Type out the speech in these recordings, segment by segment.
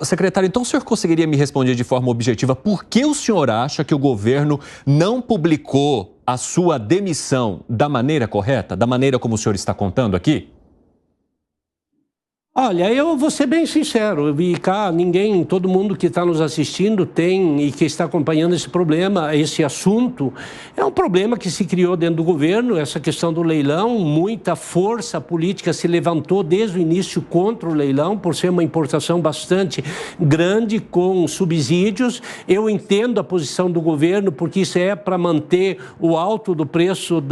secretário, então o senhor conseguiria me responder de forma objetiva por que o senhor acha que o governo não publicou a sua demissão da maneira correta, da maneira como o senhor está contando aqui? Olha, eu vou ser bem sincero, e cá todo mundo que está nos assistindo tem e que está acompanhando esse problema, esse assunto, é um problema que se criou dentro do governo, essa questão do leilão, muita força política se levantou desde o início contra o leilão, por ser uma importação bastante grande, com subsídios. Eu entendo a posição do governo, porque isso é para manter o alto do preço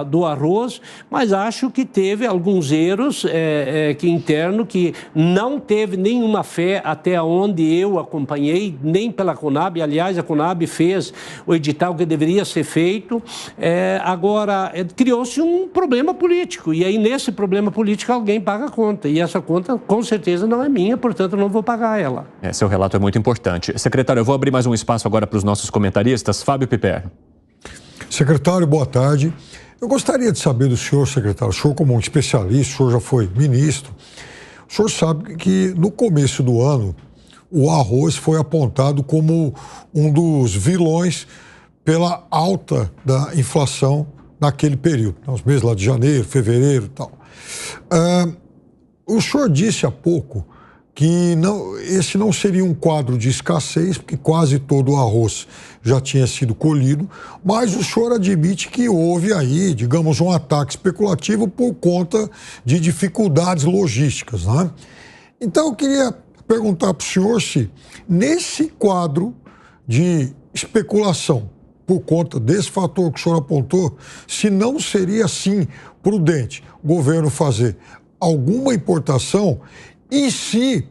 do arroz, mas acho que teve alguns erros internos, que não teve nenhuma fé até onde eu acompanhei, nem pela Conab. Aliás, a Conab fez o edital que deveria ser feito. Agora, criou-se um problema político, e aí nesse problema político alguém paga a conta, e essa conta com certeza não é minha, portanto eu não vou pagar ela. Seu relato é muito importante. Secretário, eu vou abrir mais um espaço agora para os nossos comentaristas. Fábio Piperno. Secretário, boa tarde. Eu gostaria de saber do senhor, secretário, o senhor como um especialista, o senhor já foi ministro, o senhor sabe que no começo do ano o arroz foi apontado como um dos vilões pela alta da inflação naquele período, nos meses lá de janeiro, fevereiro e tal. O senhor disse há pouco que esse não seria um quadro de escassez, porque quase todo o arroz já tinha sido colhido, mas o senhor admite que houve aí, digamos, um ataque especulativo por conta de dificuldades logísticas, né? Então eu queria perguntar para o senhor se, nesse quadro de especulação, por conta desse fator que o senhor apontou, se não seria, sim, prudente o governo fazer alguma importação, e se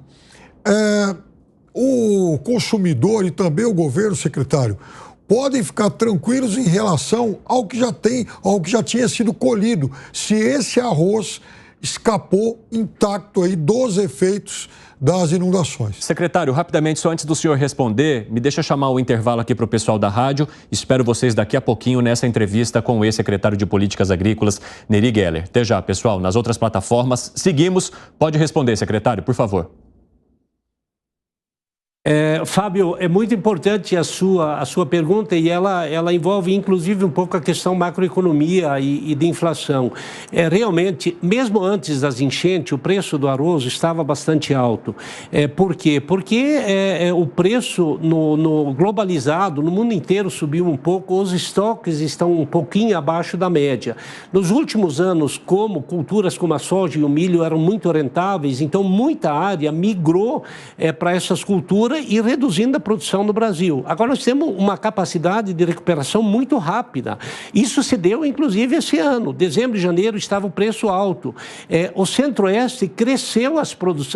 o consumidor e também o governo, secretário, podem ficar tranquilos em relação ao que já tinha sido colhido, se esse arroz escapou intacto aí dos efeitos das inundações. Secretário, rapidamente, só antes do senhor responder, me deixa chamar o intervalo aqui para o pessoal da rádio. Espero vocês daqui a pouquinho nessa entrevista com o ex-secretário de Políticas Agrícolas, Nery Geller. Até já, pessoal. Nas outras plataformas, seguimos. Pode responder, secretário, por favor. Fábio, é muito importante a sua pergunta, e ela envolve inclusive um pouco a questão macroeconomia e de inflação. Realmente, mesmo antes das enchentes, o preço do arroz estava bastante alto. Por quê? Porque o preço no globalizado, no mundo inteiro, subiu um pouco, os estoques estão um pouquinho abaixo da média. Nos últimos anos, culturas como a soja e o milho eram muito rentáveis, então muita área migrou para essas culturas e reduzindo a produção no Brasil. Agora nós temos uma capacidade de recuperação muito rápida. Isso se deu, inclusive, esse ano. Dezembro e janeiro estava o preço alto. O Centro-Oeste cresceu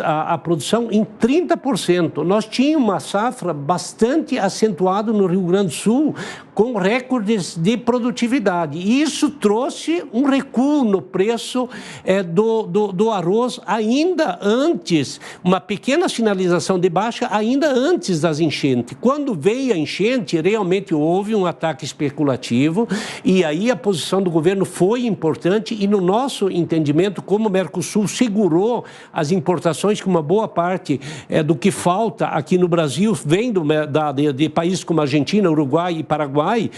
a produção em 30%. Nós tínhamos uma safra bastante acentuada no Rio Grande do Sul, com recordes de produtividade. E isso trouxe um recuo no preço do arroz ainda antes, uma pequena sinalização de baixa ainda antes das enchentes. Quando veio a enchente, realmente houve um ataque especulativo, e aí a posição do governo foi importante, e no nosso entendimento, como o Mercosul segurou as importações, que uma boa parte do que falta aqui no Brasil vem de países como Argentina, Uruguai e Paraguai,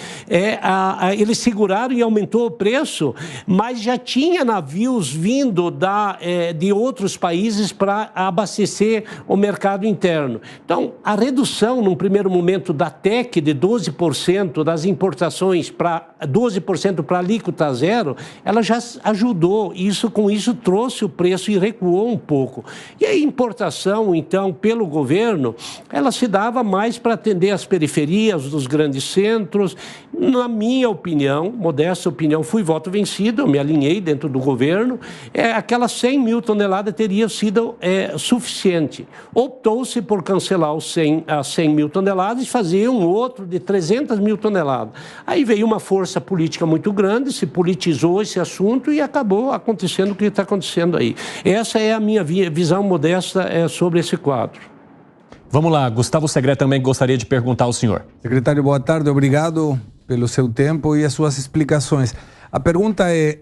eles seguraram e aumentou o preço, mas já tinha navios vindo de outros países para abastecer o mercado interno. Então, a redução, num primeiro momento, da TEC de 12% das importações para 12% para alíquota zero, ela já ajudou. Com isso trouxe o preço e recuou um pouco. E a importação, então, pelo governo, ela se dava mais para atender as periferias dos grandes centros. Na minha opinião, modesta opinião, fui voto vencido, eu me alinhei dentro do governo, aquelas 100 mil toneladas teria sido suficiente. Optou-se por cancelar as 100 mil toneladas e fazer um outro de 300 mil toneladas. Aí veio uma força política muito grande, se politizou esse assunto e acabou acontecendo o que está acontecendo aí. Essa é a minha visão modesta sobre esse quadro. Vamos lá, Gustavo Segré também gostaria de perguntar ao senhor. Secretário, boa tarde, obrigado pelo seu tempo e as suas explicações. A pergunta é,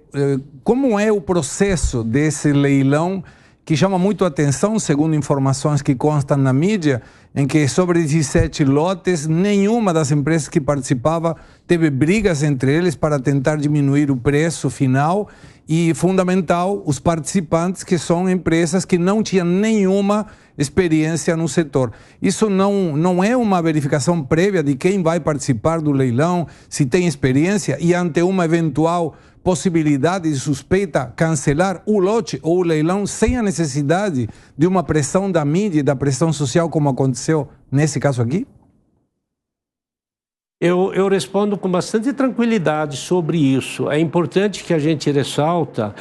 como é o processo desse leilão que chama muito a atenção, segundo informações que constam na mídia, em que sobre 17 lotes, nenhuma das empresas que participava teve brigas entre eles para tentar diminuir o preço final e, fundamental, os participantes que são empresas que não tinham nenhuma experiência no setor. Isso não é uma verificação prévia de quem vai participar do leilão, se tem experiência, e ante uma eventual possibilidade de suspeita, cancelar o lote ou o leilão sem a necessidade de uma pressão da mídia e da pressão social, como aconteceu nesse caso aqui? Eu respondo com bastante tranquilidade sobre isso. É importante que a gente ressalta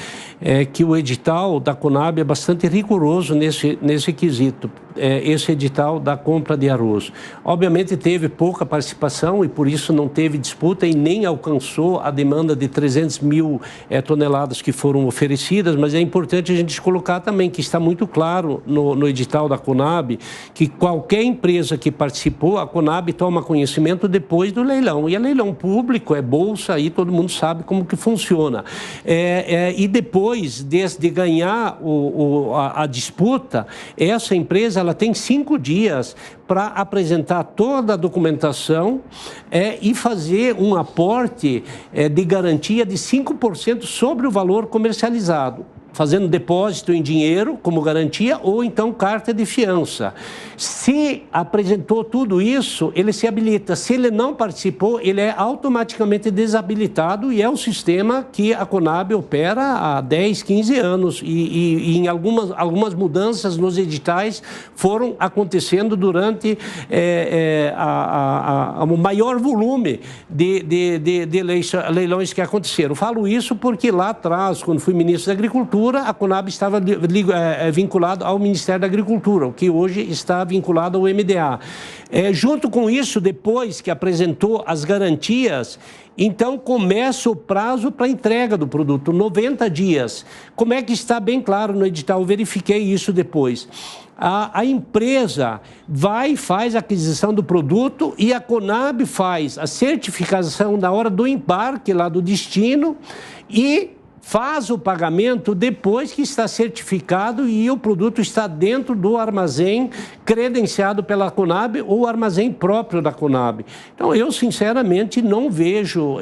que o edital da Conab é bastante rigoroso nesse quesito, esse edital da compra de arroz. Obviamente teve pouca participação e por isso não teve disputa e nem alcançou a demanda de 300 mil toneladas que foram oferecidas, mas é importante a gente colocar também que está muito claro no edital da Conab que qualquer empresa que participou, a Conab toma conhecimento depois do leilão. E é leilão público, é bolsa, aí todo mundo sabe como que funciona. E depois de ganhar a disputa, essa empresa ela tem 5 dias para apresentar toda a documentação e fazer um aporte de garantia de 5% sobre o valor comercializado, fazendo depósito em dinheiro como garantia ou então carta de fiança. Se apresentou tudo isso, ele se habilita. Se ele não participou, ele é automaticamente desabilitado e é um sistema que a Conab opera há 10, 15 anos e em algumas mudanças nos editais foram acontecendo durante o maior volume de leilões que aconteceram. Eu falo isso porque lá atrás, quando fui ministro da Agricultura, a Conab estava vinculada ao Ministério da Agricultura, o que hoje está vinculado ao MDA. Junto com isso, depois que apresentou as garantias, então começa o prazo para entrega do produto, 90 dias. Como é que está bem claro no edital? Eu verifiquei isso depois. A empresa vai e faz a aquisição do produto e a Conab faz a certificação na hora do embarque lá do destino e faz o pagamento depois que está certificado e o produto está dentro do armazém credenciado pela Conab ou armazém próprio da Conab. Então, eu sinceramente não vejo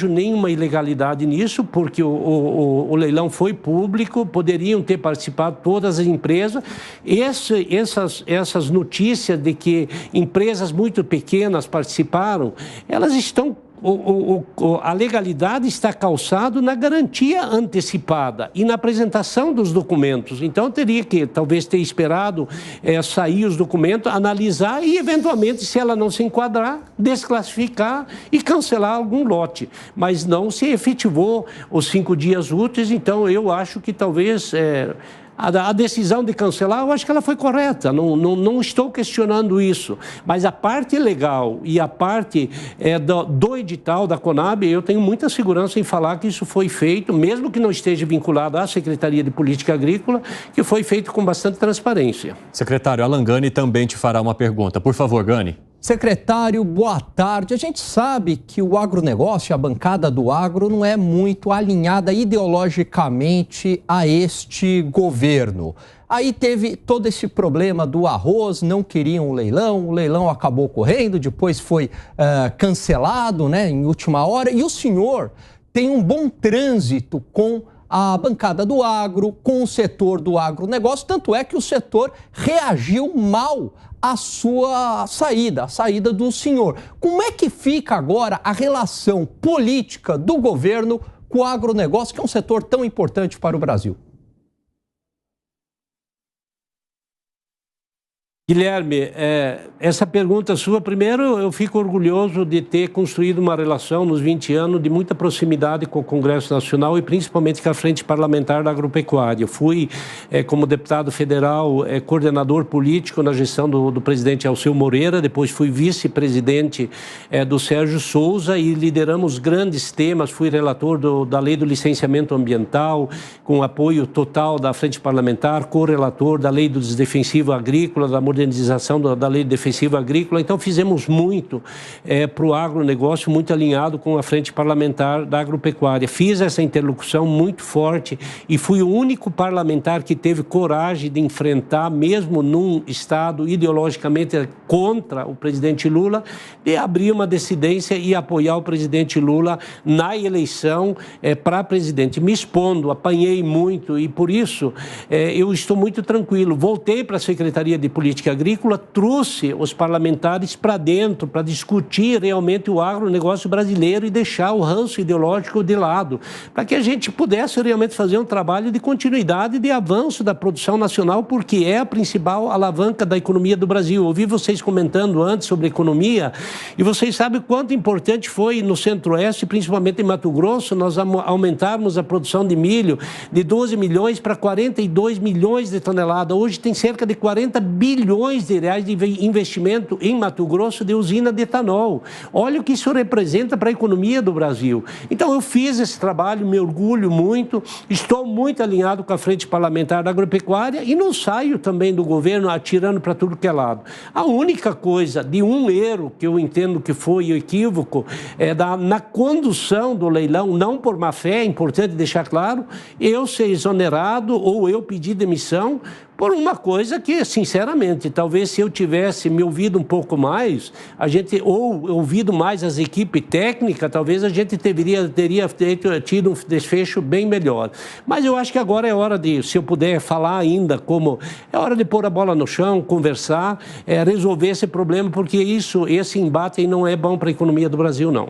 nenhuma ilegalidade nisso, porque o leilão foi público, poderiam ter participado todas as empresas. Essas notícias de que empresas muito pequenas participaram, elas estão... A legalidade está calçada na garantia antecipada e na apresentação dos documentos. Então, teria que, talvez, ter esperado sair os documentos, analisar e, eventualmente, se ela não se enquadrar, desclassificar e cancelar algum lote. Mas não se efetivou os 5 dias úteis, então eu acho que talvez... A decisão de cancelar, eu acho que ela foi correta, não estou questionando isso. Mas a parte legal e a parte do edital da Conab, eu tenho muita segurança em falar que isso foi feito, mesmo que não esteja vinculado à Secretaria de Política Agrícola, que foi feito com bastante transparência. Secretário, Alan Gani também te fará uma pergunta. Por favor, Gani. Secretário, boa tarde. A gente sabe que o agronegócio, a bancada do agro, não é muito alinhada ideologicamente a este governo. Aí teve todo esse problema do arroz, não queriam o leilão acabou ocorrendo, depois foi cancelado, né, em última hora. E o senhor tem um bom trânsito com a bancada do agro, com o setor do agronegócio, tanto é que o setor reagiu mal à sua saída, a saída do senhor. Como é que fica agora a relação política do governo com o agronegócio, que é um setor tão importante para o Brasil? Guilherme, essa pergunta sua, primeiro eu fico orgulhoso de ter construído uma relação nos 20 anos de muita proximidade com o Congresso Nacional e principalmente com a Frente Parlamentar da Agropecuária. Eu fui, como deputado federal, coordenador político na gestão do presidente Alceu Moreira, depois fui vice-presidente do Sérgio Souza e lideramos grandes temas, fui relator da Lei do Licenciamento Ambiental, com apoio total da Frente Parlamentar, correlator da Lei do Desdefensivo Agrícola, da modernização da lei defensiva agrícola. Então, fizemos muito para o agronegócio, muito alinhado com a frente parlamentar da agropecuária. Fiz essa interlocução muito forte e fui o único parlamentar que teve coragem de enfrentar, mesmo num estado ideologicamente contra o presidente Lula, de abrir uma dissidência e apoiar o presidente Lula na eleição para presidente. Me expondo, apanhei muito e, por isso, eu estou muito tranquilo. Voltei para a Secretaria de Política Agrícola, trouxe os parlamentares para dentro para discutir realmente o agronegócio brasileiro e deixar o ranço ideológico de lado, para que a gente pudesse realmente fazer um trabalho de continuidade, de avanço da produção nacional, porque é a principal alavanca da economia do Brasil. Ouvi vocês comentando antes sobre economia e vocês sabem o quanto importante foi no Centro-Oeste, principalmente em Mato Grosso, nós aumentarmos a produção de milho de 12 milhões para 42 milhões de toneladas. Hoje tem cerca de 40 bilhões de reais de investimento em Mato Grosso de usina de etanol. Olha o que isso representa para a economia do Brasil. Então, eu fiz esse trabalho, me orgulho muito, estou muito alinhado com a frente parlamentar da agropecuária e não saio também do governo atirando para tudo que é lado. A única coisa de um erro que eu entendo que foi o equívoco na condução do leilão, não por má fé, é importante deixar claro, eu ser exonerado ou eu pedir demissão por uma coisa que, sinceramente, talvez se eu tivesse me ouvido um pouco mais, ou ouvido mais as equipes técnicas, talvez a gente teria tido um desfecho bem melhor. Mas eu acho que agora é hora de, se eu puder falar ainda, é hora de pôr a bola no chão, conversar, resolver esse problema, porque esse embate aí não é bom para a economia do Brasil, não.